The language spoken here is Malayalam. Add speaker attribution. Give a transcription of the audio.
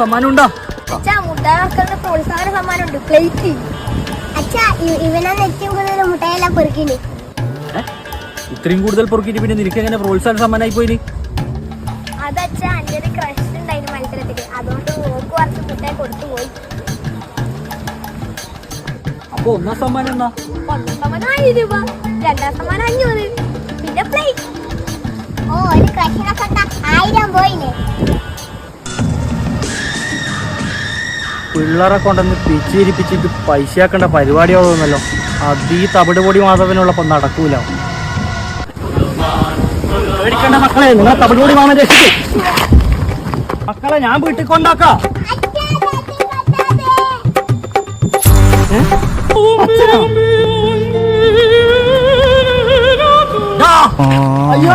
Speaker 1: സമ്മാനം ഉണ്ടോ?
Speaker 2: പ്രോത്സാഹന സമ്മാനമുണ്ട്, പ്ലേറ്റ്. മുട്ടായെല്ലാം പെറുക്കിന്.
Speaker 1: ഇത്രയും കൂടുതൽ പൊറുക്കിട്ട് പിന്നെ നിനക്ക് എങ്ങനെ പ്രോത്സാഹന സമ്മാനായി പോയി?
Speaker 2: അതച്ഛാ എന്റെ ഒരു ക്രഷ് ഉണ്ടായിരുന്നു മത്സരത്തില്, അതുകൊണ്ട് ഓക്ക് കുറച്ച് മുട്ടായി കൊടുത്തു പോയി.
Speaker 1: അപ്പൊ ഒന്നാം സമ്മാനം എന്നാ?
Speaker 2: ഒന്നാം സമ്മാനം 1000 രൂപ, രണ്ടാം സമ്മാനം 500, പിന്നെ പ്ലേറ്റ്. ഓ, ഒരു ക്രഷിനെ കണ്ട 1000 പോയില്ലേ?
Speaker 1: പിള്ളേരെ കൊണ്ടൊന്ന് പിച്ചിരിപ്പിച്ചിട്ട് പൈസയാക്കേണ്ട പരിപാടിയാവുന്നല്ലോ. അത് ഈ തവിട് പൊടി മാധവനുള്ളപ്പോ നടക്കൂല. പേടിക്കണ്ട മക്കളെ, നിങ്ങളെ തവിട് പൊടി മാമൻ രക്ഷിക്കും. മക്കളെ ഞാൻ വീട്ടിൽ കൊണ്ടാക്കാം. അയ്യോ